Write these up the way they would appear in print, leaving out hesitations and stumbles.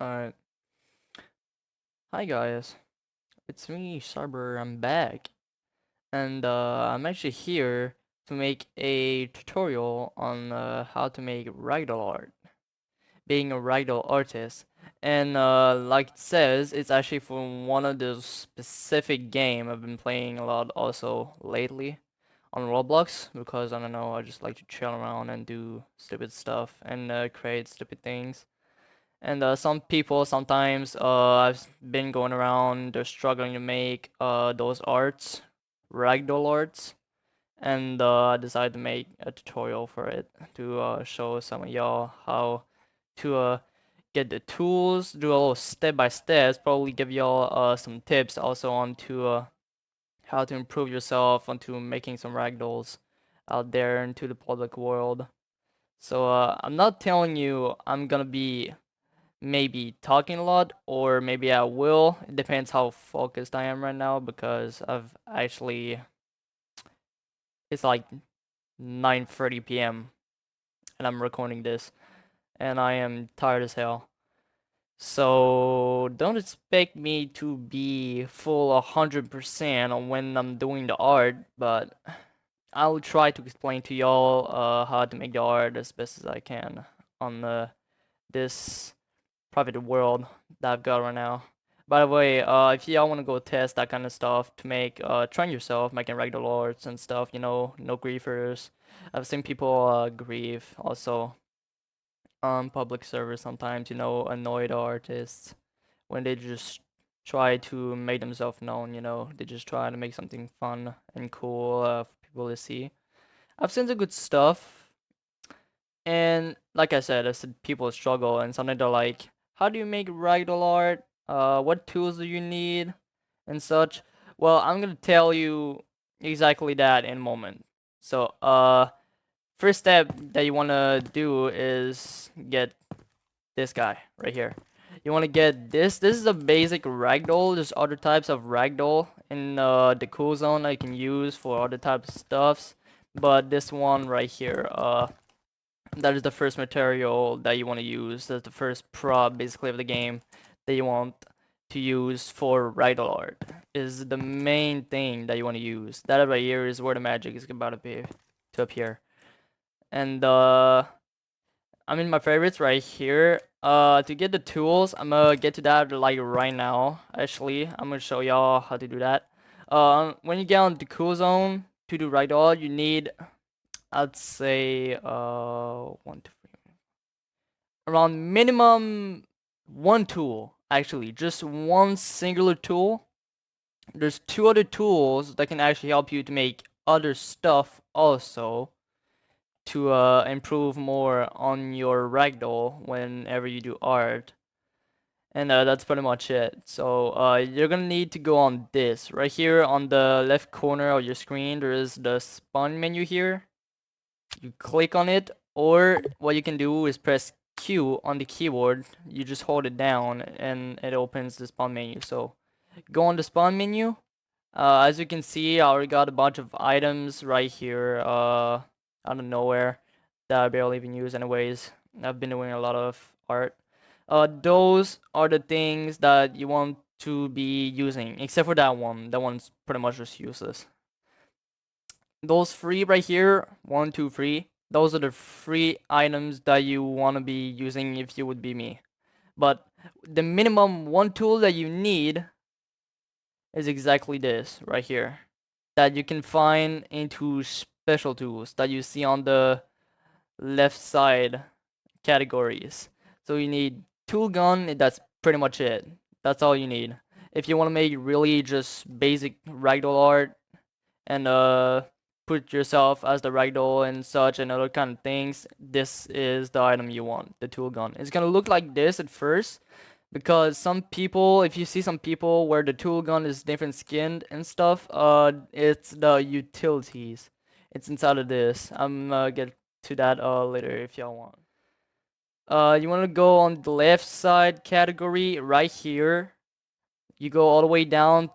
Alright. Hi guys. It's me, Cyber. I'm back. And I'm actually here to make a tutorial on how to make Ragdoll art. Being a Ragdoll artist. And like it says, it's actually from one of those specific game I've been playing a lot also lately on Roblox because I don't know, I just like to chill around and do stupid stuff and create stupid things. And some people sometimes I've been going around, they're struggling to make those arts, ragdoll arts, and I decided to make a tutorial for it to show some of y'all how to get the tools, do a little step by steps, probably give y'all some tips also on to how to improve yourself onto making some ragdolls out there into the public world. So I'm not telling you I'm gonna be maybe talking a lot or maybe I will. It depends how focused I am right now because I've actually it's like 9:30 p.m. and I'm recording this and I am tired as hell. So don't expect me to be full 100% on when I'm doing the art, but I'll try to explain to y'all how to make the art as best as I can on this private world that I've got right now. By the way, if y'all want to go test that kind of stuff to make, train yourself, making regular lords and stuff, no griefers. I've seen people grieve also on public servers sometimes, annoyed artists when they just try to make themselves known, they just try to make something fun and cool for people to see. I've seen the good stuff, and like I said people struggle, and sometimes they're like, how do you make ragdoll art? What tools do you need? And such. Well, I'm gonna tell you exactly that in a moment. So, first step that you wanna do is get this guy right here. You wanna get this. This is a basic ragdoll. There's other types of ragdoll in the cool zone I can use for other types of stuffs. But this one right here, that is the first material that you want to use. That's the first prop basically of the game that you want to use for Ragdoll art. Is the main thing that you want to use. That right here is where the magic is about to appear. And I'm in my favorites right here. To get the tools, I'm gonna get to that like right now. Actually, I'm gonna show y'all how to do that. When you get on the cool zone to do Ragdoll, you need, I'd say, one, two, around minimum one tool, actually, just one singular tool. There's two other tools that can actually help you to make other stuff also to improve more on your ragdoll whenever you do art. And that's pretty much it. So you're gonna need to go on this right here on the left corner of your screen. There is the spawn menu here. You click on it, or what you can do is press Q on the keyboard. You just hold it down and it opens the spawn menu. So go on the spawn menu. As you can see, I already got a bunch of items right here out of nowhere that I barely even use anyways. I've been doing a lot of art. Those are the things that you want to be using, except for that one. That one's pretty much just useless. Those three right here, 1, 2, 3, those are the three items that you want to be using if you would be me. But the minimum one tool that you need is exactly this right here, that you can find into special tools that you see on the left side categories. So you need tool gun, that's pretty much it. That's all you need. If you want to make really just basic ragdoll art, and put yourself as the ragdoll and such and other kind of things, this is the item you want, the tool gun. It's gonna look like this at first because some people, if you see some people where the tool gun is different skinned and stuff, it's the utilities. It's inside of this. I'm gonna get to that later if y'all want. You want to go on the left side category right here. You go all the way down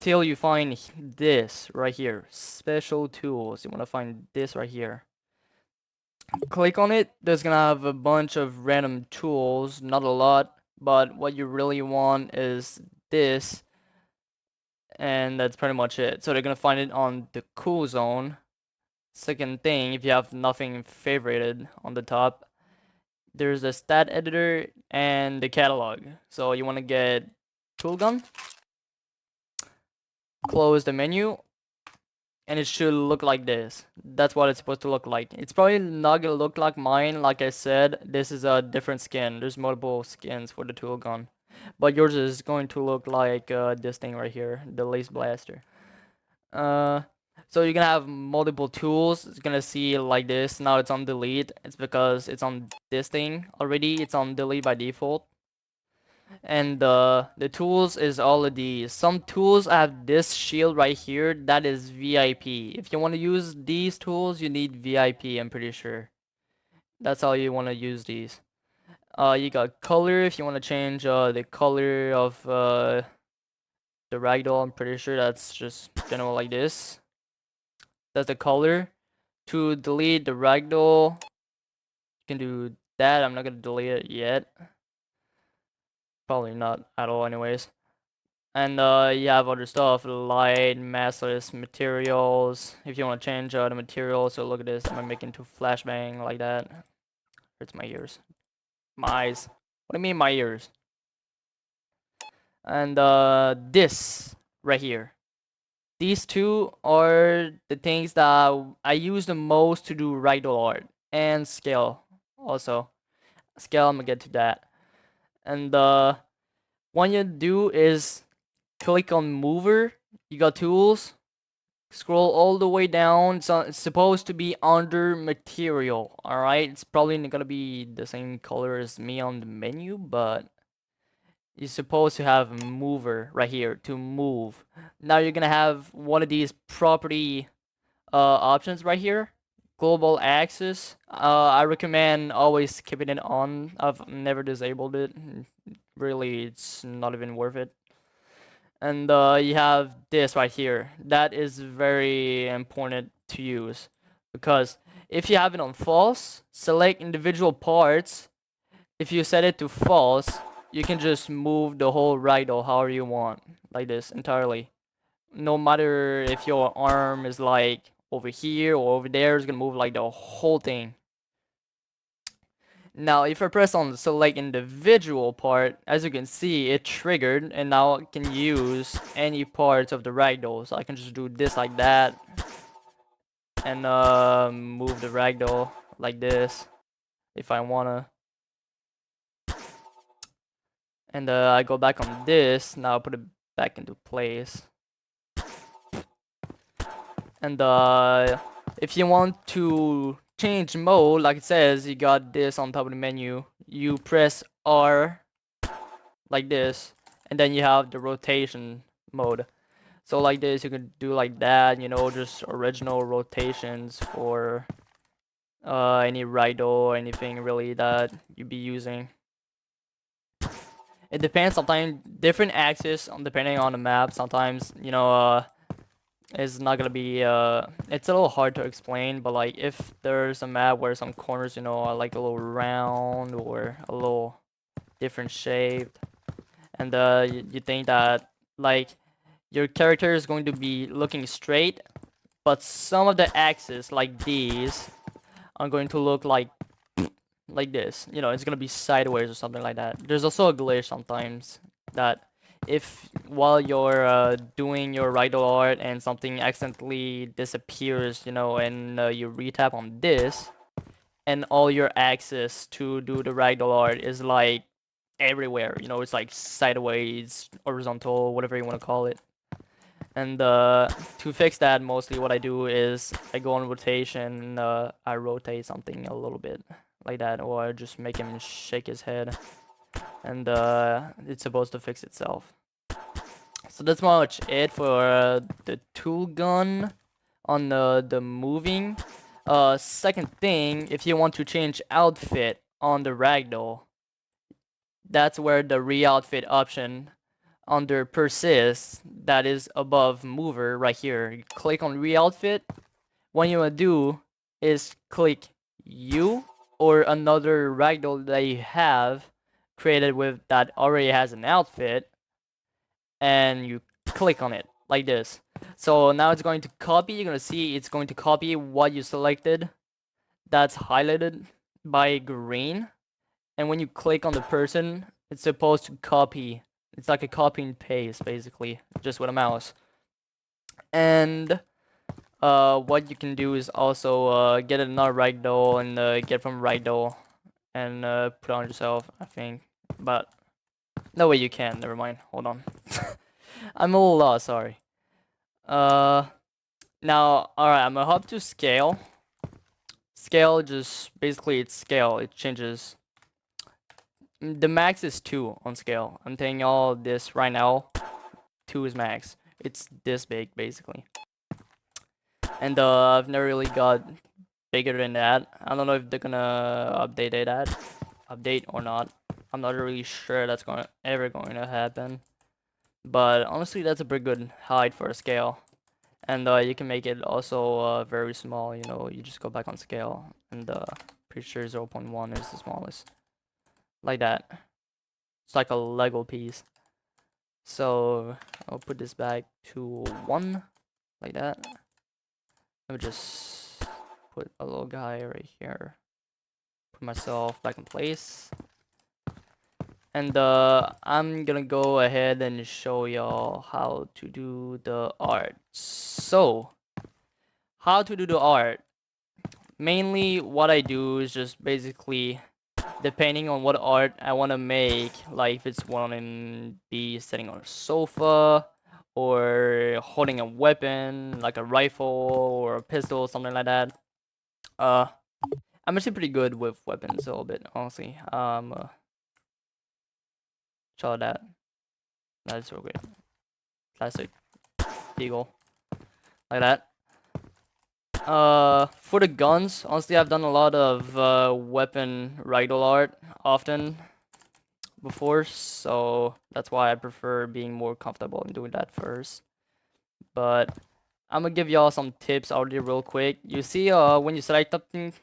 till you find this right here, special tools. You want to find this right here. Click on it. There's gonna have a bunch of random tools, not a lot, but what you really want is this, and that's pretty much it. So they're gonna find it on the cool zone. Second thing, if you have nothing favorited on the top, there's a stat editor and the catalog. So you want to get toolgun, close the menu, and it should look like this. That's what it's supposed to look like. It's probably not gonna look like mine. Like I said, this is a different skin. There's multiple skins for the toolgun, but yours is going to look like this thing right here, the lace blaster. Uh, so you're gonna have multiple tools. It's gonna see like this. Now it's on delete. It's because it's on this thing already. It's on delete by default. And the tools is all of these. Some tools have this shield right here. That is VIP. If you want to use these tools, you need VIP. I'm pretty sure. That's how you want to use these. You got color. If you want to change the color of the ragdoll, I'm pretty sure that's just general like this. That's the color. To delete the ragdoll, you can do that. I'm not gonna delete it yet. Probably not at all, anyways. And you have other stuff, light, massless, materials. If you want to change the material, so look at this. I'm gonna make it into flashbang like that. Hurts my ears. My eyes. What do you mean my ears? And this right here. These two are the things that I use the most to do ragdoll art and scale also. Scale, I'm gonna get to that. And what you do is click on mover. You got tools. Scroll all the way down. So it's supposed to be under material. Alright, it's probably not gonna be the same color as me on the menu, but you're supposed to have a mover right here to move. Now you're gonna have one of these property options right here. Global axis. I recommend always keeping it on. I've never disabled it. Really, it's not even worth it. And you have this right here. That is very important to use, because if you have it on false, select individual parts. If you set it to false, you can just move the whole ragdoll however you want, like this entirely. No matter if your arm is like over here or over there, it's gonna move like the whole thing. Now, if I press on select individual part, as you can see, it triggered, and now I can use any parts of the ragdoll. So I can just do this like that, and move the ragdoll like this, if I wanna. And I go back on this, now I put it back into place. And if you want to change mode, like it says, you got this on top of the menu. You press R like this, and then you have the rotation mode. So like this, you can do like that, you know, just original rotations for any ragdoll or anything really that you'd be using. It depends. Sometimes different axes, depending on the map. Sometimes, you know, it's not gonna be it's a little hard to explain, but like if there's a map where some corners, you know, are like a little round or a little different shaped, and you think that like your character is going to be looking straight, but some of the axes like these are going to look like this, you know, it's gonna be sideways or something like that. There's also a glitch sometimes that if while you're doing your ragdoll art and something accidentally disappears, you know, and you retap on this, and all your access to do the ragdoll art is like everywhere, you know, it's like sideways, horizontal, whatever you want to call it. And to fix that, mostly what I do is I go on rotation, I rotate something a little bit like that, or I just make him shake his head, and it's supposed to fix itself. So that's pretty much it for the tool gun on the moving. Second thing, if you want to change outfit on the ragdoll, that's where the re-outfit option under persist, that is above mover right here. You click on re-outfit. What you want to do is click U or another ragdoll that you have created with that already has an outfit, and you click on it like this. So now it's going to copy. You're gonna see it's going to copy what you selected. That's highlighted by green, and when you click on the person, it's supposed to copy. It's like a copy and paste, basically, just with a mouse. And what you can do is also get another Ragdoll and get from Ragdoll and put on yourself, I think. But no way you can. Never mind. Hold on. I'm a little lost. Sorry. Now, all right. I'm gonna hop to scale. Scale just basically it's scale. It changes. The max is 2 on scale. I'm taking all this right now. 2 is max. It's this big basically. And I've never really got bigger than that. I don't know if they're gonna update or not. I'm not really sure that's ever going to happen. But honestly, that's a pretty good height for a scale. And you can make it also very small. You know, you just go back on scale, and pretty sure 0.1 is the smallest. Like that. It's like a Lego piece. So I'll put this back to 1, like that. Let me just put a little guy right here. Put myself back in place. And I'm gonna go ahead and show y'all how to do the art. So, how to do the art. Mainly what I do is just basically, depending on what art I want to make, like if it's one in be sitting on a sofa, or holding a weapon, like a rifle or a pistol, something like that. I'm actually pretty good with weapons a little bit, honestly. Show that. That's so great. Classic eagle. Like that. For the guns, honestly, I've done a lot of weapon Ragdoll art often before, so that's why I prefer being more comfortable in doing that first. But I'm gonna give y'all some tips already real quick. You see, when you select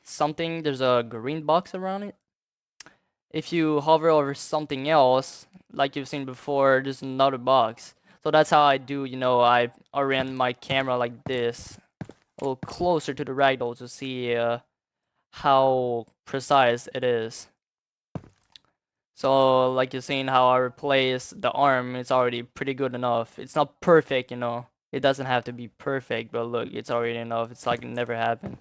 something, there's a green box around it. If you hover over something else, like you've seen before, there's another box. So that's how I do, you know, I orient my camera like this, a little closer to the ragdoll to see how precise it is. So like you're seeing how I replace the arm, it's already pretty good enough. It's not perfect, you know. It doesn't have to be perfect, but look, it's already enough. It's like it never happened.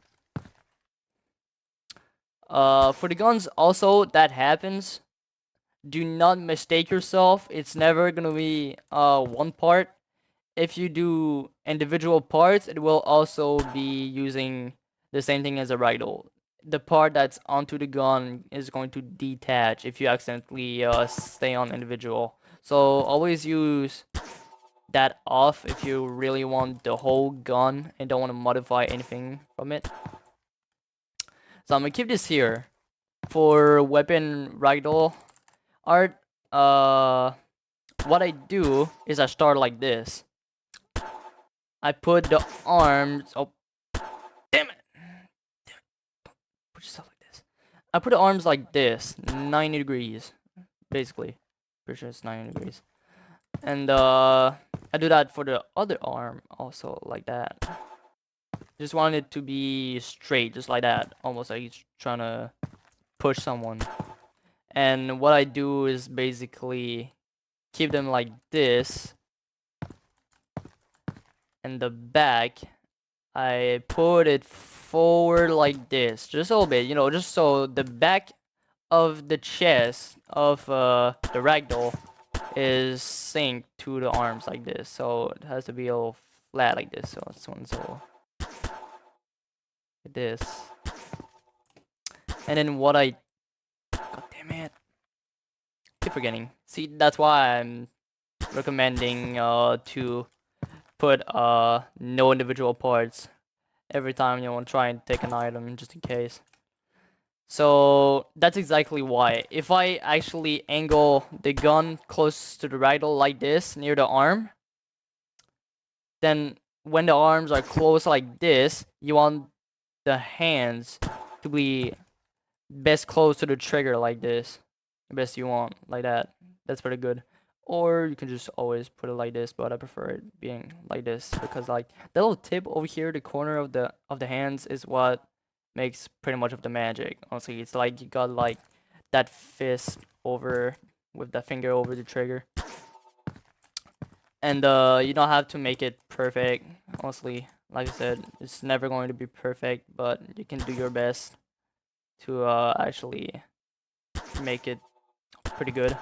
For the guns also, that happens. Do not mistake yourself. It's never gonna be one part. If you do individual parts, it will also be using the same thing as a ragdoll. The part that's onto the gun is going to detach if you accidentally stay on individual. So always use that off if you really want the whole gun and don't want to modify anything from it. So I'm gonna keep this here. For weapon ragdoll art, what I do is I start like this. I put the arms. Oh, damn it! Put yourself like this. I put the arms like this, 90 degrees, basically. Pretty sure it's 90 degrees. And I do that for the other arm also, like that. Just want it to be straight, just like that, almost like he's trying to push someone. And what I do is basically keep them like this. And the back, I put it forward like this, just a little bit, you know, just so the back of the chest of the ragdoll is synced to the arms like this. So it has to be a little flat like this. So this one's a little like this. And then what I, god damn it, keep forgetting. See, that's why I'm recommending to put no individual parts every time you want to try and take an item, just in case. So that's exactly why. If I actually angle the gun close to the ragdoll like this, near the arm, then when the arms are close like this, you want the hands to be best close to the trigger like this. the best you want, like that. That's pretty good. Or you can just always put it like this, but I prefer it being like this because like the little tip over here, the corner of the hands is what makes pretty much of the magic. Honestly, it's like you got like that fist over with the finger over the trigger. And you don't have to make it perfect. Honestly, like I said, it's never going to be perfect, but you can do your best to actually make it pretty good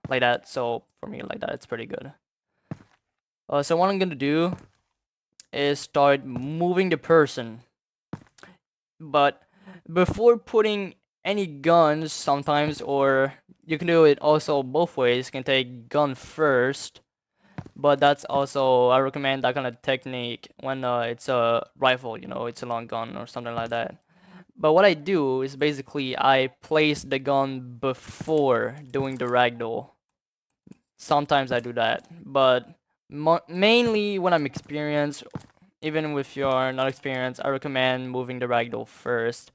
like that. So for me, like that, it's pretty good. So what I'm gonna do is start moving the person, but before putting any guns, sometimes, or you can do it also both ways. You can take gun first, but that's also I recommend that kind of technique when it's a rifle, you know, it's a long gun or something like that. But what I do is basically I place the gun before doing the ragdoll. Sometimes I do that, but mainly when I'm experienced, even if you're not experienced, I recommend moving the ragdoll first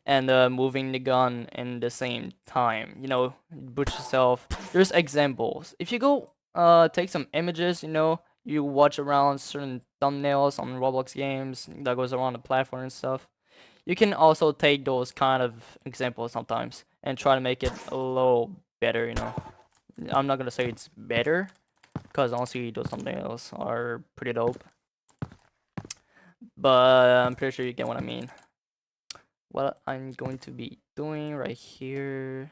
and moving the gun in the same time. You know, butch yourself. There's examples. If you go take some images, you know, you watch around certain thumbnails on Roblox games that goes around the platform and stuff. You can also take those kind of examples sometimes and try to make it a little better, you know. I'm not gonna say it's better, because honestly those thumbnails are pretty dope. But I'm pretty sure you get what I mean. What I'm going to be doing right here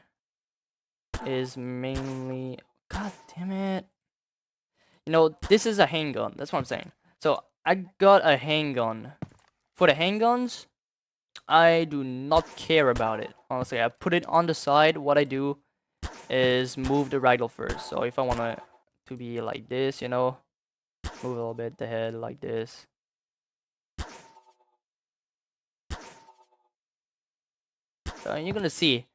is mainly... God damn it. You know, this is a handgun. That's what I'm saying. So, I got a handgun. For the handguns, I do not care about it. Honestly, I put it on the side. What I do is move the ragdoll first. So, if I want it to be like this, you know, move a little bit the head like this. So, you're gonna see.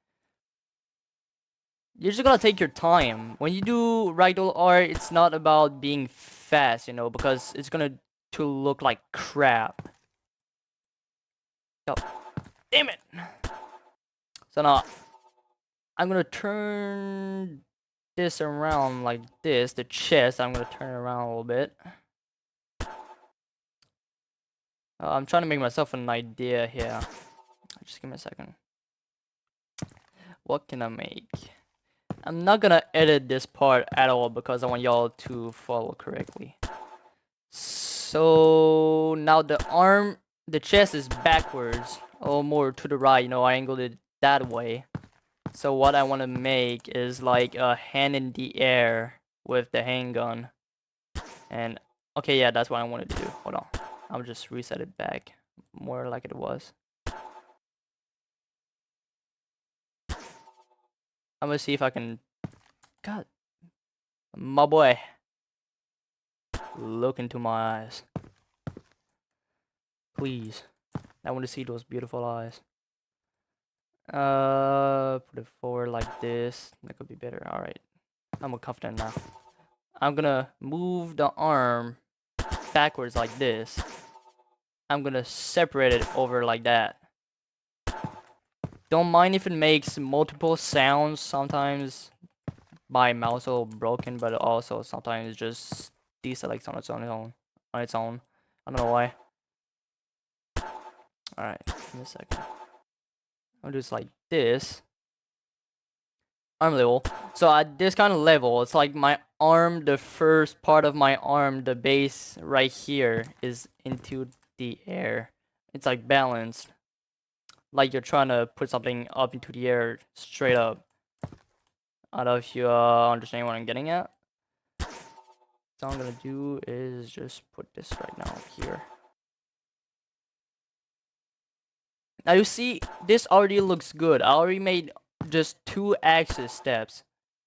You're just gonna take your time. When you do ragdoll art, it's not about being fast, you know, because it's gonna to look like crap. Oh, damn it! So now I'm gonna turn this around like this. The chest, I'm gonna turn it around a little bit. I'm trying to make myself an idea here. Just give me a second. What can I make? I'm not gonna edit this part at all because I want y'all to follow correctly. So now the chest is backwards, or more to the right, you know, I angled it that way. So what I want to make is like a hand in the air with the handgun. And, okay, yeah, that's what I wanted to do. Hold on. I'll just reset it back, more like it was. I'm gonna see if I can... God, my boy. Look into my eyes. Please. I want to see those beautiful eyes. Put it forward like this. That could be better. Alright. I'm more confident now. I'm gonna move the arm backwards like this. I'm gonna separate it over like that. Don't mind if it makes multiple sounds. Sometimes my mouse a little broken, but also sometimes it just deselects on its own. I don't know why. Alright, give me a second. I'll do this like this. Arm level. So at this kind of level, it's like my arm, the first part of my arm, the base right here is into the air. It's like balanced. Like you're trying to put something up into the air straight up. I don't know if you understand what I'm getting at. So what I'm gonna do is just put this right now here. Now you see, this already looks good. I already made just 2 axis steps.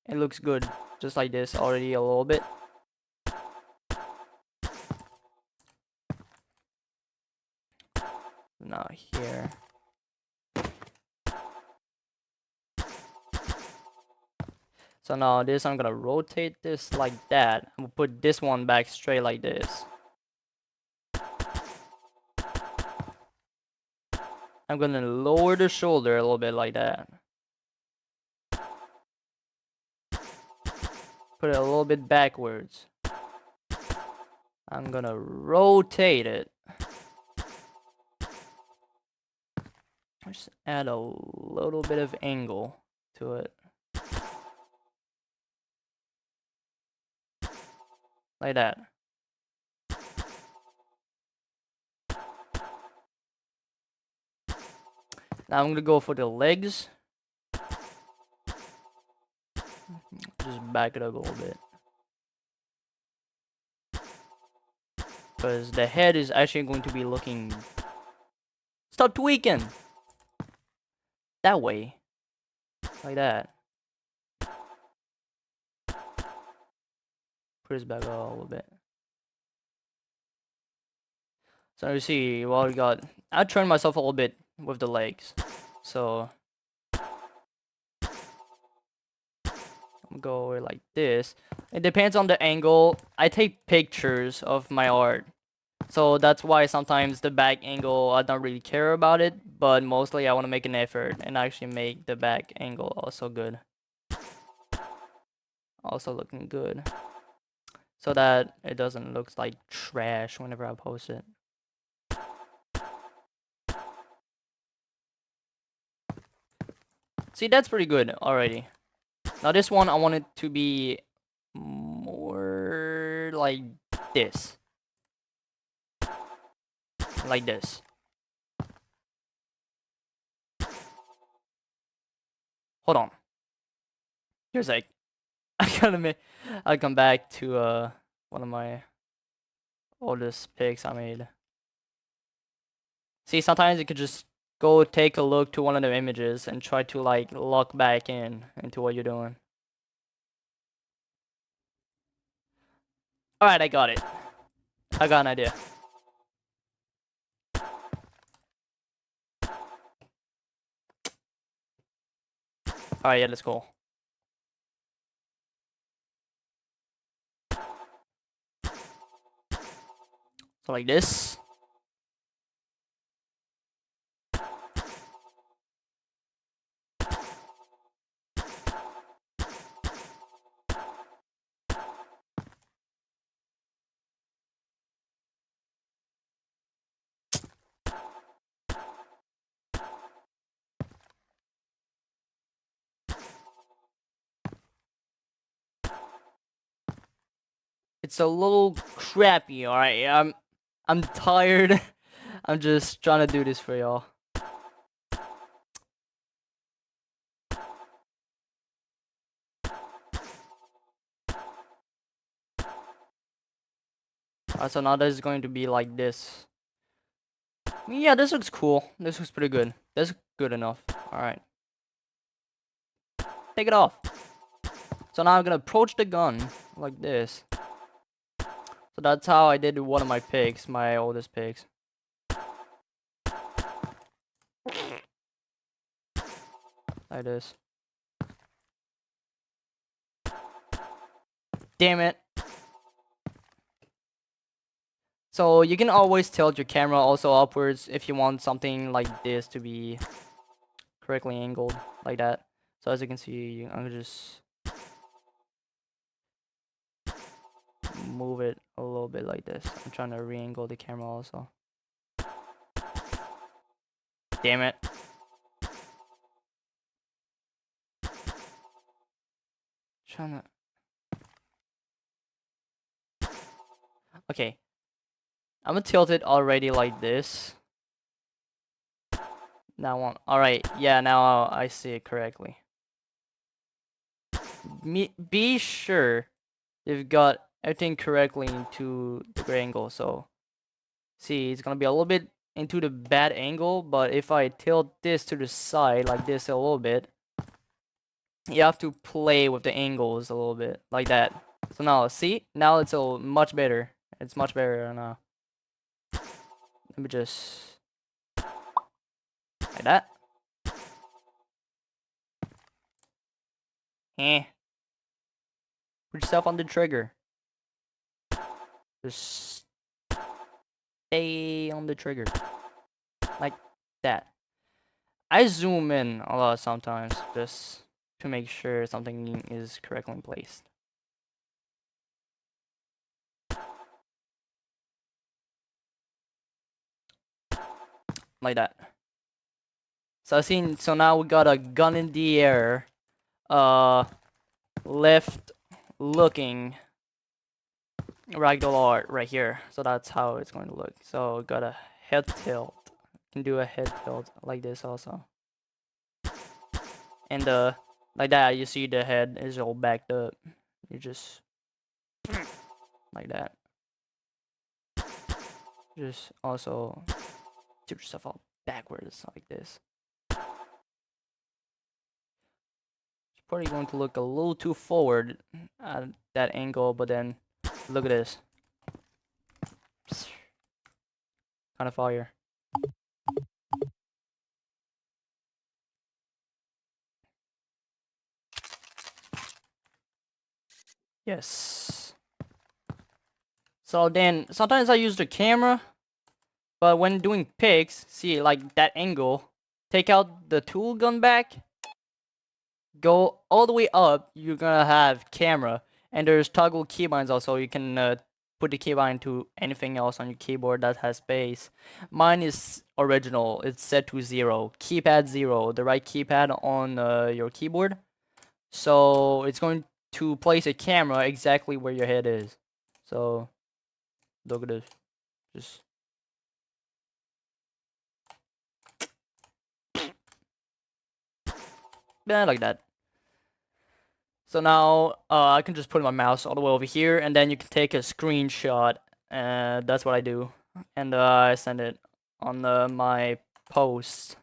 It looks good, just like this already a little bit. Now here. So now this, I'm gonna rotate this like that. I'm gonna put this one back straight like this. I'm gonna lower the shoulder a little bit like that. put it a little bit backwards. I'm gonna rotate it. Just add a little bit of angle to it. Like that. Now I'm gonna go for the legs. Just back it up a little bit. Because the head is actually going to be looking... Stop tweaking! That way. Like that. Put this back up a little bit. So you see, well, we got... I turned myself a little bit with the legs. So... I'm gonna go over like this. It depends on the angle. I take pictures of my art. So that's why sometimes the back angle, I don't really care about it. But mostly I want to make an effort and actually make the back angle also good. Also looking good. So that it doesn't look like trash whenever I post it. See, that's pretty good already. Now this one, I want it to be more like this. Like this. Hold on. Here's like, I'll come back to one of my oldest pics I made. See, sometimes you could just go take a look to one of the images and try to like lock back into what you're doing. Alright, I got it. I got an idea. Alright, yeah, let's go. So like this. It's a little crappy, alright? I'm tired. I'm just trying to do this for y'all. Alright, so now this is going to be like this. Yeah, this looks cool. This looks pretty good. That's good enough. Alright. Take it off. So now I'm gonna approach the gun like this. So that's how I did one of my pigs, my oldest pigs. Like this. Damn it. So you can always tilt your camera also upwards if you want something like this to be correctly angled like that. So as you can see, I'm gonna just move it a little bit like this. I'm trying to re-angle the camera also. Damn it. Trying to... Okay. I'm gonna tilt it already like this. Now on. Alright, yeah, now I see it correctly. Be sure you've got everything correctly into the gray angle. So, see, it's gonna be a little bit into the bad angle, but if I tilt this to the side like this a little bit, you have to play with the angles a little bit like that. So now, see, now it's much better. It's much better now. Let me just like that. Eh. Put yourself on the trigger. Just stay on the trigger. Like that. I zoom in a lot sometimes just to make sure something is correctly placed. like that. So now we got a gun in the air, left looking ragdoll art right here. So that's how it's going to look. So got a head tilt. Can do a head tilt like this also. And like that, you see the head is all backed up. You just like that. Just also tip yourself all backwards like this. It's probably going to look a little too forward at that angle, but then look at this. Kind of fire. Yes. So then sometimes I use the camera, but when doing pics, see like that angle, take out the tool gun back, go all the way up, you're gonna have camera, and there's toggle keybinds also. You can put the keybind to anything else on your keyboard that has space. Mine is original, it's set to 0, keypad 0, the right keypad on your keyboard. So it's going to place a camera exactly where your head is. So look at this. Just yeah, like that. So now I can just put my mouse all the way over here, and then you can take a screenshot. And that's what I do, and I send it on my posts.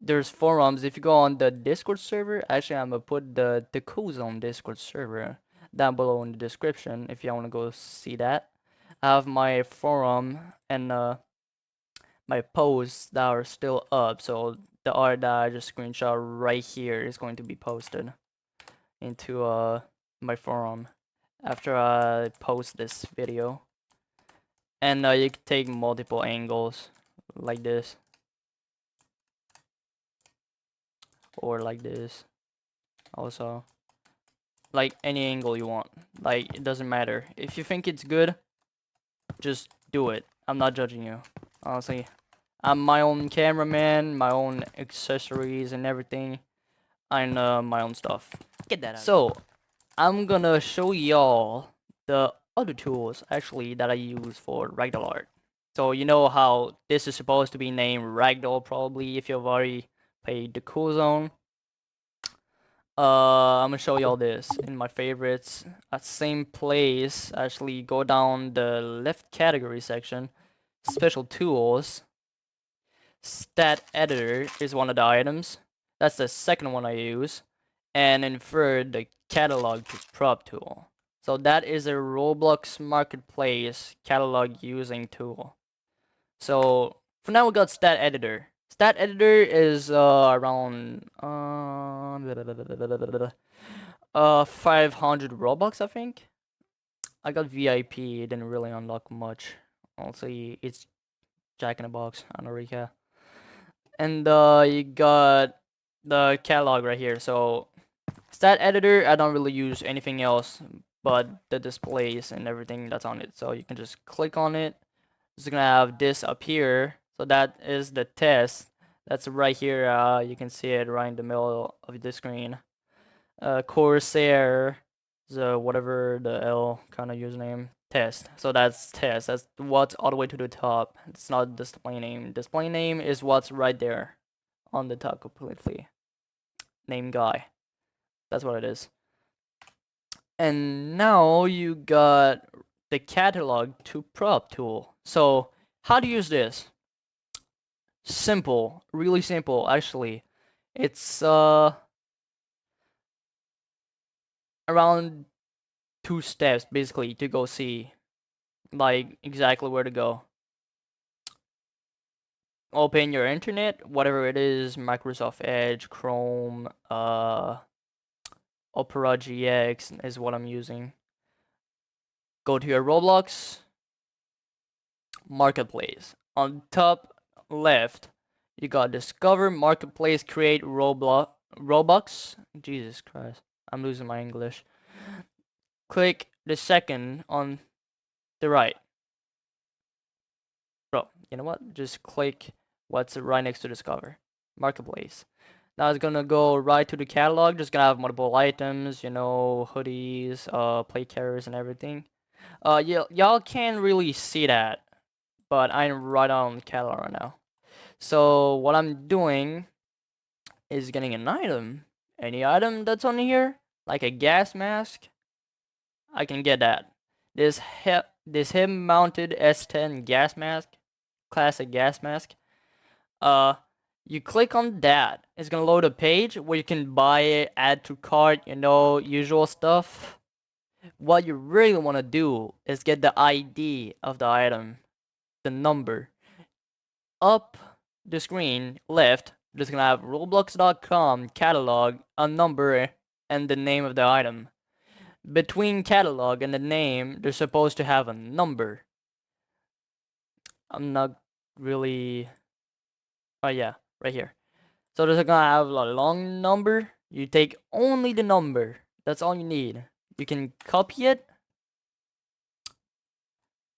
There's forums. If you go on the Discord server, actually I'm gonna put the sozin Discord server down below in the description if you want to go see that. I have my forum and my posts that are still up, so the art that I just screenshot right here is going to be posted into my forum after I post this video. And you can take multiple angles like this or like this also, like any angle you want. Like it doesn't matter if you think it's good, just do it. I'm not judging you, honestly. I'm my own cameraman, my own accessories and everything, and my own stuff. Get that out. So I'm gonna show y'all the other tools actually that I use for Ragdoll art. So you know how this is supposed to be named Ragdoll probably if you've already played the cool zone. I'm gonna show y'all this in my favorites. At same place, actually go down the left category section. Special tools. Stat editor is one of the items. That's the second one I use. And in third, the catalog to prop tool. So that is a Roblox marketplace catalog using tool. So for now we got stat editor. Stat editor is around 500 Robux I think. I got VIP, didn't really unlock much. Honestly, it's Jack in the Box on Eureka. And you got the catalog right here. So stat editor, I don't really use anything else but the displays and everything that's on it. So you can just click on it. It's gonna have this up here. So that is the test. That's right here. You can see it right in the middle of the screen. Corsair, the whatever the L kind of username. Test. So that's test. That's what's all the way to the top. It's not display name. Display name is what's right there on the top completely. Name guy. That's what it is. And now you got the catalog to prop tool. So how to use this? Simple, really simple actually. It's around 2 steps basically to go see like exactly where to go. Open your internet, whatever it is, Microsoft Edge, Chrome, Opera GX is what I'm using. Go to your Roblox marketplace. On top left, you got discover marketplace, create Robux. Jesus Christ, I'm losing my English. Click the second on the right. Bro, you know what? Just click what's right next to discover. Marketplace. Now it's gonna go right to the catalog, just gonna have multiple items, hoodies, play carriers and everything. Y'all can't really see that, but I'm right on the catalog right now. So what I'm doing is getting an item. Any item that's on here, like a gas mask, I can get that. This hip mounted S10 gas mask, classic gas mask. Uh, you click on that. It's gonna load a page where you can buy it, add to cart, usual stuff. What you really want to do is get the ID of the item, the number. Up the screen, left, just gonna have roblox.com catalog, a number, and the name of the item. Between catalog and the name, they're supposed to have a number. I'm not really. Oh yeah, right here. So there's gonna have a long number. You take only the number. That's all you need. You can copy it,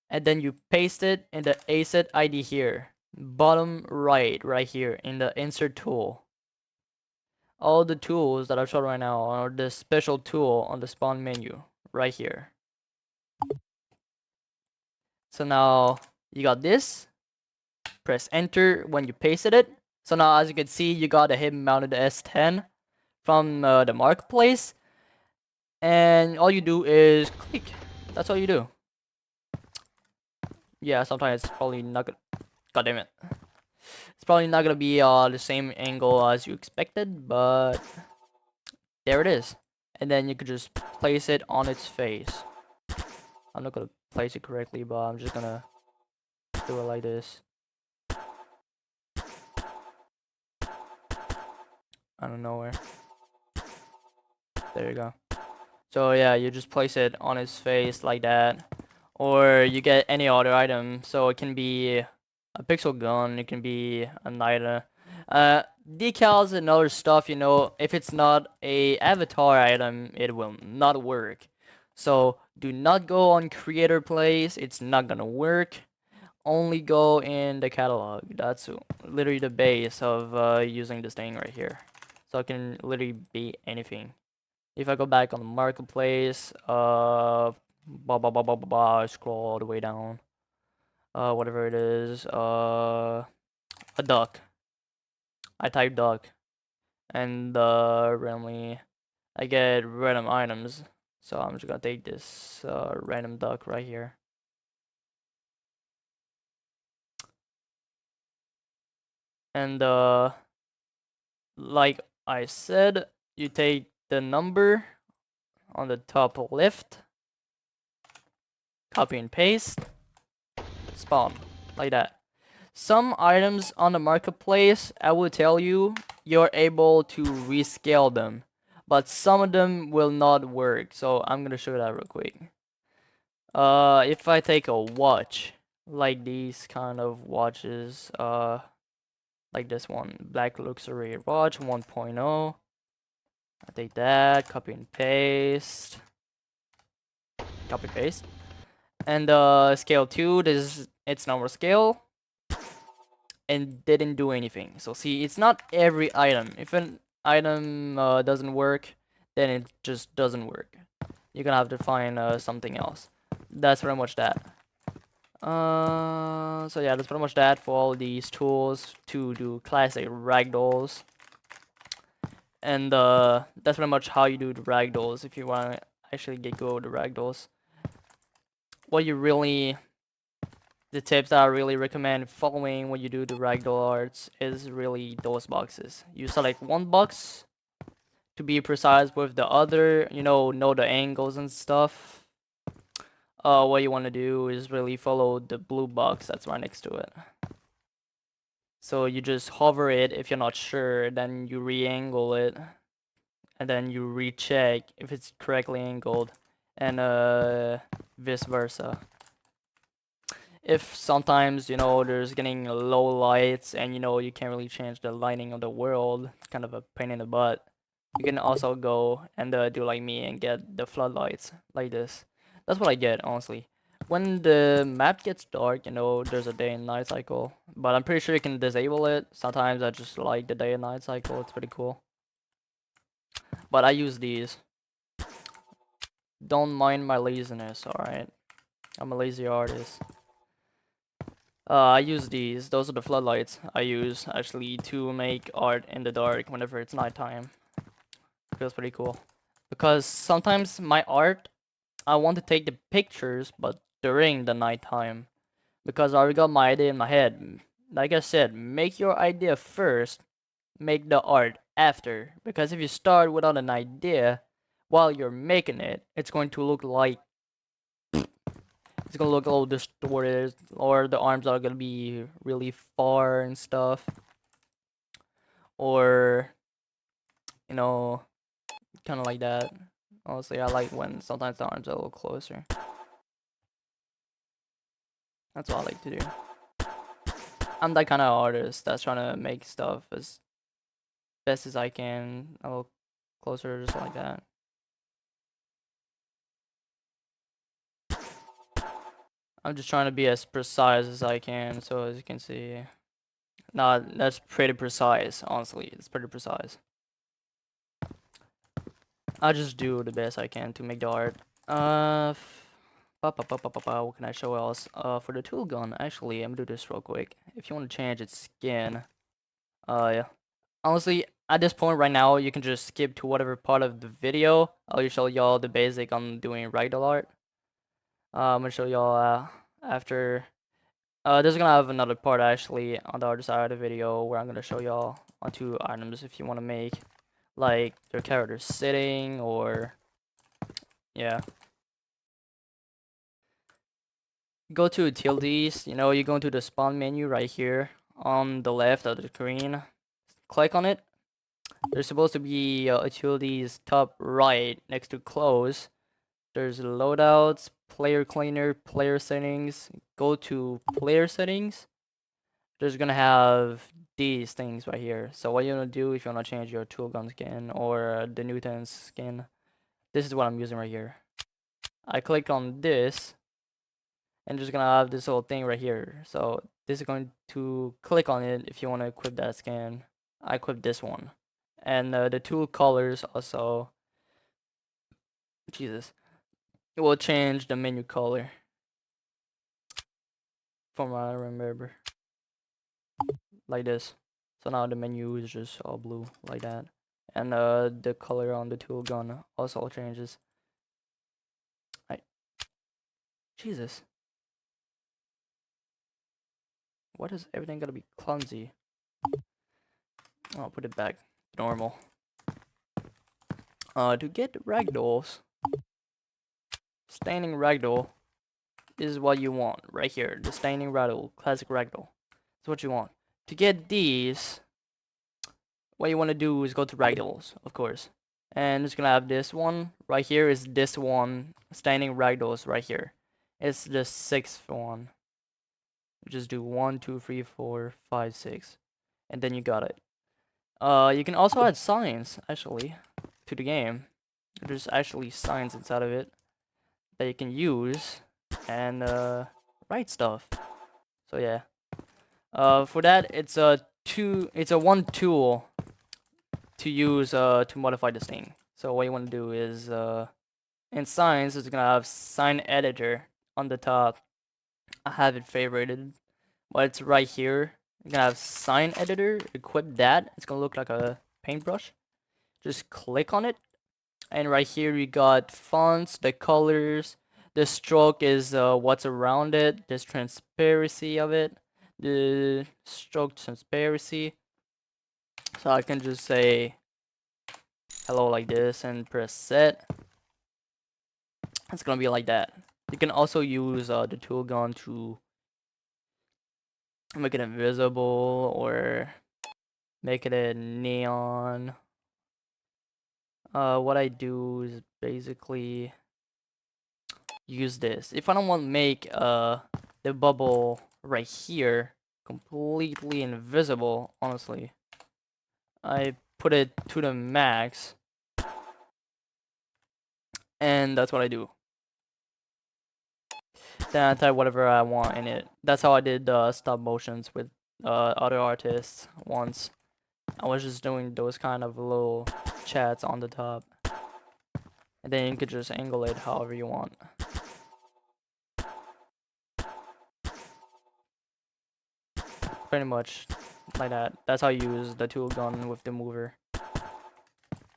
and then you paste it in the asset ID here. Bottom right here in the insert tool. All the tools that I've shown right now are the special tool on the spawn menu right here. So now you got this. Press enter when you pasted it. So now as you can see, you got a hip mounted S10 from the marketplace, and all you do is click. That's all you do. Yeah, sometimes it's probably not gonna. God damn it! It's probably not gonna be the same angle as you expected, but there it is. And then you could just place it on its face. I'm not gonna place it correctly, but I'm just gonna do it like this. I don't know where. There you go. So yeah, you just place it on his face like that. Or you get any other item. So it can be a pixel gun, it can be a item. Decals and other stuff, if it's not a avatar item, it will not work. So do not go on creator place, it's not gonna work. Only go in the catalog. That's literally the base of using this thing right here. So it can literally be anything. If I go back on the marketplace, scroll all the way down, whatever it is, a duck. I type duck, and randomly, I get random items. So I'm just gonna take this random duck right here. And like I said, you take the number on the top left, copy and paste, spawn, like that. Some items on the marketplace, I will tell you, you're able to rescale them, but some of them will not work. So I'm gonna show you that real quick. If I take a watch, like these kind of watches, like this one, Black Luxury Watch 1.0. I take that, copy and paste, and scale 2. This is its normal scale. And didn't do anything. So see, it's not every item. If an item doesn't work, then it just doesn't work. You're gonna have to find something else. That's pretty much that. So yeah, that's pretty much that for all these tools to do classic ragdolls. And that's pretty much how you do the ragdolls if you want to actually get good with the ragdolls. The tips that I really recommend following when you do the ragdoll arts is really those boxes. You select one box to be precise with the other, know the angles and stuff. What you want to do is really follow the blue box that's right next to it. So you just hover it if you're not sure, then you re-angle it, and then you recheck if it's correctly angled, and vice versa. If sometimes there's getting low lights and you can't really change the lighting of the world, kind of a pain in the butt, you can also go and do like me and get the floodlights like this. That's what I get, honestly. when the map gets dark, you know, there's a day and night cycle. But I'm pretty sure you can disable it. Sometimes I just like the day and night cycle. It's pretty cool. But I use these. Don't mind my laziness, alright? I'm a lazy artist. I use these. Those are the floodlights I use, actually, to make art in the dark whenever it's nighttime. It feels pretty cool. Because sometimes my art, I want to take the pictures, but during the nighttime. Because I already got my idea in my head. Like I said, make your idea first, make the art after. Because if you start without an idea, while you're making it, it's going to look like it's gonna look a little distorted, or the arms are gonna be really far and stuff, or you know, kind of like that. Honestly, I like when sometimes the arms are a little closer. That's what I like to do. I'm that kind of artist that's trying to make stuff as best as I can, a little closer, just like that. I'm just trying to be as precise as I can, so as you can see. Nah, that's pretty precise, honestly. It's pretty precise. I'll just do the best I can to make the art. What can I show else? For the tool gun, actually, I'm gonna do this real quick. If you want to change its skin, yeah. Honestly, at this point right now, you can just skip to whatever part of the video. I'll show y'all the basic on doing Ragdoll art. I'm gonna show y'all after. This is gonna have another part actually on the other side of the video where I'm gonna show y'all on 2 items if you want to make like your character sitting or yeah. Go to utilities. You know, you go into the spawn menu right here on the left of the screen. Click on it. There's supposed to be utilities top right next to close. There's loadouts, player cleaner, player settings. Go to player settings. There's gonna have these things right here. So what you wanna do if you wanna change your tool gun skin or the Newton's skin, this is what I'm using right here. I click on this, and just gonna have this little thing right here. So this is going to click on it if you wanna equip that skin. I equip this one, and the tool colors also. Jesus, it will change the menu color from what I remember, like this. So now the menu is just all blue like that. And the color on the tool gun also changes. Jesus. What is everything gotta be clumsy? I'll put it back normal. To get ragdolls, standing ragdoll is what you want right here. The standing ragdoll, classic ragdoll. That's what you want. To get these, what you want to do is go to ragdolls, of course. And it's gonna have this one right here. Is this one standing ragdolls right here? It's the 6th one. Just do 1, 2, 3, 4, 5, 6, and then you got it. You can also add signs actually to the game. There's actually signs inside of it that you can use and write stuff. So yeah. For that, it's a one tool to use to modify this thing. So what you want to do is in signs, it's gonna have sign editor on the top. I have it favorited, but it's right here. You're gonna have sign editor. Equip that. It's gonna look like a paintbrush. Just click on it, and right here we got fonts, the colors. The stroke is what's around it. There's transparency of it. The stroke transparency. So I can just say hello like this and press set. It's gonna be like that. You can also use the tool gun to make it invisible or make it a neon. What I do is basically use this. If I don't want to make the bubble right here completely invisible, honestly, I put it to the max, and that's what I do. Then I type whatever I want in it. That's how I did stop motions with other artists once. I was just doing those kind of little chats on the top. And then you could just angle it however you want. Pretty much like that. That's how you use the tool gun with the mover.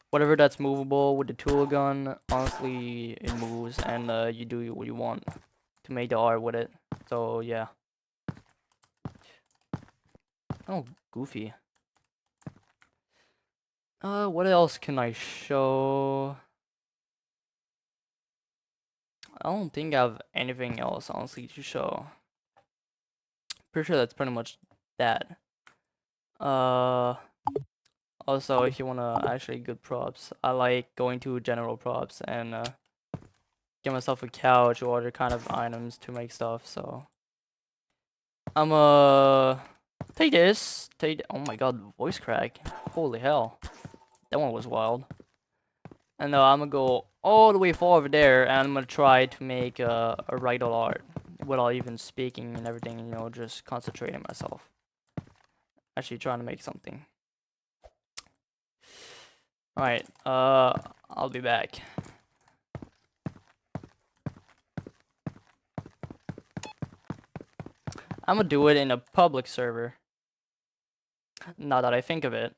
Whatever that's movable with the tool gun, honestly, it moves, and you do what you want to make the art with it. So yeah. Oh, goofy. What else can I show? I don't think I have anything else, honestly, to show. Pretty sure that's pretty much that. Uh, Also, if you wanna actually good props, I like going to general props and get myself a couch or other kind of items to make stuff. So I'm take this. Oh my god, voice crack! Holy hell, that one was wild. And I'm gonna go all the way far over there, and I'm gonna try to make a Ragdoll art without even speaking and everything. You know, just concentrating myself. Actually, trying to make something. All right. I'll be back. I'm gonna do it in a public server. Now that I think of it.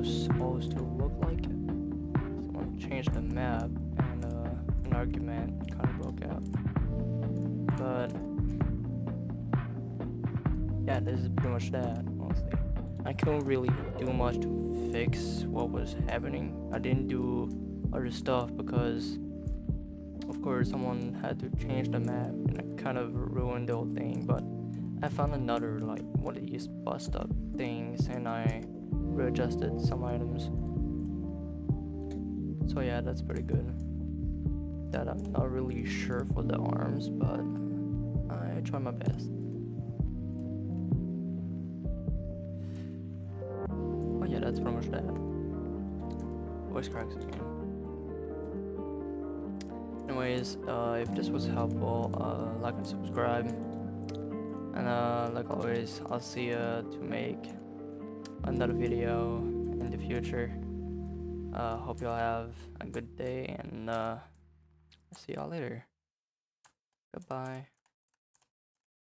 was supposed to look like. Someone changed the map and an argument kind of broke out. But yeah, this is pretty much that, honestly. I couldn't really do much to fix what was happening. I didn't do other stuff because, of course, someone had to change the map and it kind of ruined the whole thing. But I found another, like, one of these bust up things and I readjusted some items. So yeah, that's pretty good. That I'm not really sure for the arms, but I try my best. Oh yeah, that's pretty much that. Voice cracks again. Anyways, if this was helpful, like and subscribe. And like always, I'll see you to make another video in the future. Hope y'all have a good day, and see y'all later. Goodbye.